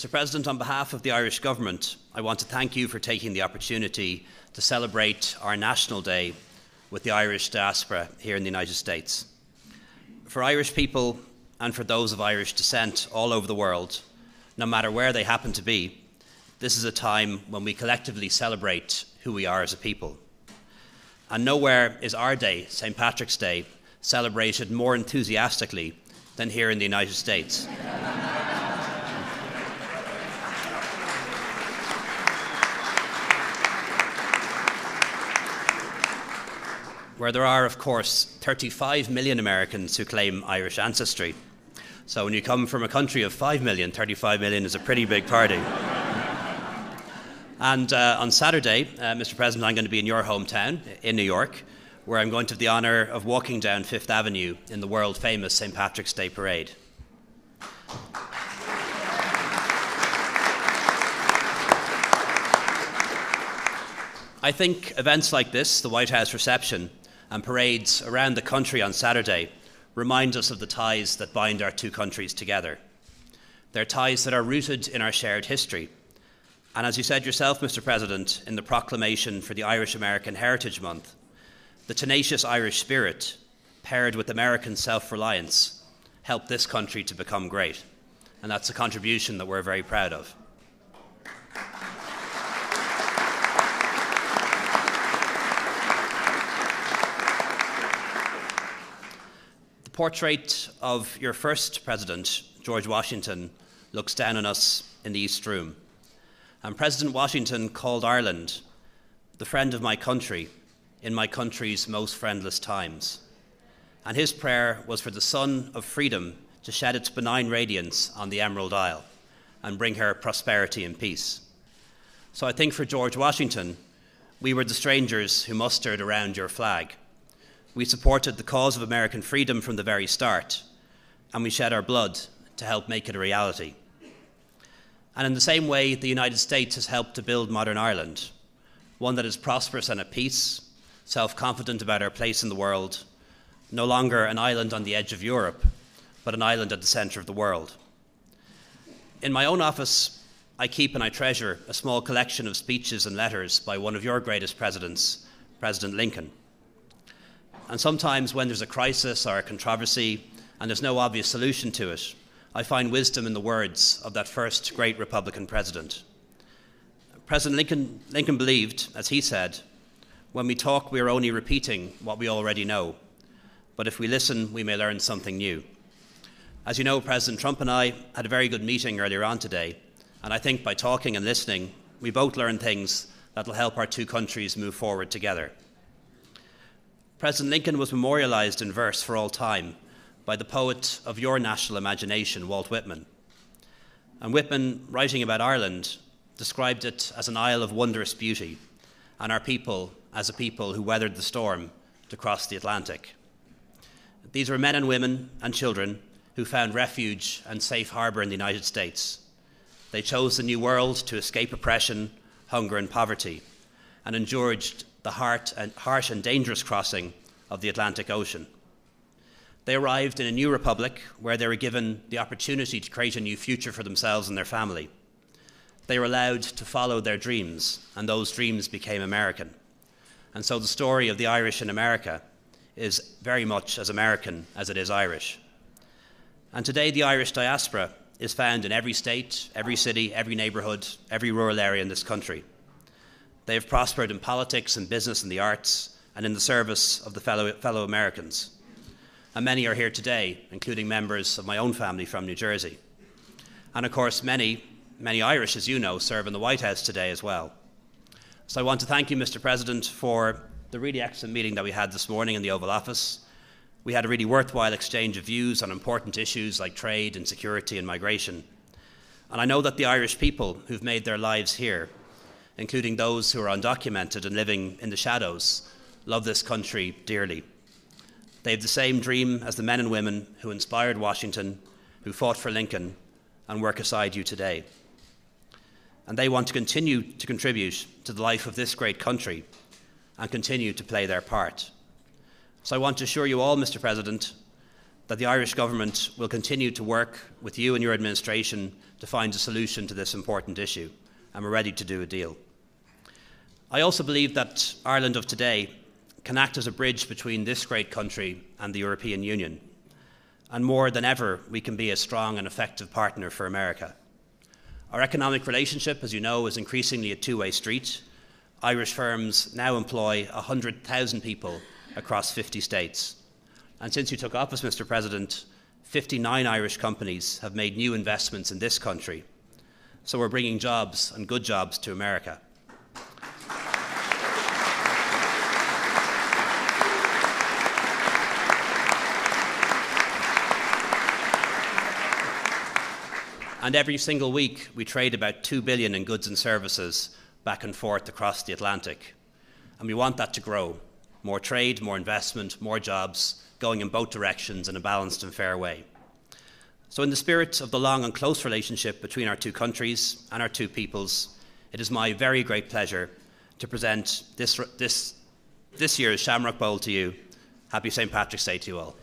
Mr. President, on behalf of the Irish Government, I want to thank you for taking the opportunity to celebrate our National Day with the Irish diaspora here in the United States. For Irish people and for those of Irish descent all over the world, no matter where they happen to be, this is a time when we collectively celebrate who we are as a people. And nowhere is our day, St. Patrick's Day, celebrated more enthusiastically than here in the United States. Where there are, of course, 35 million Americans who claim Irish ancestry. So when you come from a country of 5 million, 35 million is a pretty big party. And on Saturday, Mr. President, I'm going to be in your hometown, in New York, where I'm going to have the honour of walking down Fifth Avenue in the world-famous St. Patrick's Day Parade. I think events like this, the White House reception, and parades around the country on Saturday remind us of the ties that bind our two countries together. They're ties that are rooted in our shared history. And as you said yourself, Mr. President, in the proclamation for the Irish-American Heritage Month, the tenacious Irish spirit, paired with American self-reliance, helped this country to become great. And that's a contribution that we're very proud of. The portrait of your first president, George Washington, looks down on us in the East Room. And President Washington called Ireland the friend of my country in my country's most friendless times. And his prayer was for the sun of freedom to shed its benign radiance on the Emerald Isle and bring her prosperity and peace. So I think for George Washington, we were the strangers who mustered around your flag. We supported the cause of American freedom from the very start, and we shed our blood to help make it a reality. And in the same way, the United States has helped to build modern Ireland, one that is prosperous and at peace, self-confident about our place in the world, no longer an island on the edge of Europe, but an island at the centre of the world. In my own office, I keep and I treasure a small collection of speeches and letters by one of your greatest presidents, President Lincoln. And sometimes when there's a crisis or a controversy and there's no obvious solution to it, I find wisdom in the words of that first great Republican president. President Lincoln believed, as he said, when we talk, we are only repeating what we already know. But if we listen, we may learn something new. As you know, President Trump and I had a very good meeting earlier on today. And I think by talking and listening, we both learned things that will help our two countries move forward together. President Lincoln was memorialized in verse for all time by the poet of your national imagination, Walt Whitman. And Whitman, writing about Ireland, described it as an isle of wondrous beauty, and our people as a people who weathered the storm to cross the Atlantic. These were men and women and children who found refuge and safe harbour in the United States. They chose the New World to escape oppression, hunger and poverty, and endured the harsh and dangerous crossing of the Atlantic Ocean. They arrived in a new republic where they were given the opportunity to create a new future for themselves and their family. They were allowed to follow their dreams, and those dreams became American. And so the story of the Irish in America is very much as American as it is Irish. And today the Irish diaspora is found in every state, every city, every neighbourhood, every rural area in this country. They have prospered in politics and business and the arts and in the service of the fellow Americans. And many are here today, including members of my own family from New Jersey. And of course, many Irish, as you know, serve in the White House today as well. So I want to thank you, Mr. President, for the really excellent meeting that we had this morning in the Oval Office. We had a really worthwhile exchange of views on important issues like trade and security and migration. And I know that the Irish people who've made their lives here, including those who are undocumented and living in the shadows, love this country dearly. They have the same dream as the men and women who inspired Washington, who fought for Lincoln, and work aside you today. And they want to continue to contribute to the life of this great country and continue to play their part. So I want to assure you all, Mr. President, that the Irish government will continue to work with you and your administration to find a solution to this important issue, and we're ready to do a deal. I also believe that Ireland of today can act as a bridge between this great country and the European Union, and more than ever, we can be a strong and effective partner for America. Our economic relationship, as you know, is increasingly a two-way street. Irish firms now employ 100,000 people across 50 states. And since you took office, Mr. President, 59 Irish companies have made new investments in this country. So we're bringing jobs, and good jobs, to America. And every single week, we trade about $2 billion in goods and services back and forth across the Atlantic. And we want that to grow. More trade, more investment, more jobs, going in both directions in a balanced and fair way. So in the spirit of the long and close relationship between our two countries and our two peoples, it is my very great pleasure to present this year's Shamrock Bowl to you. Happy St. Patrick's Day to you all.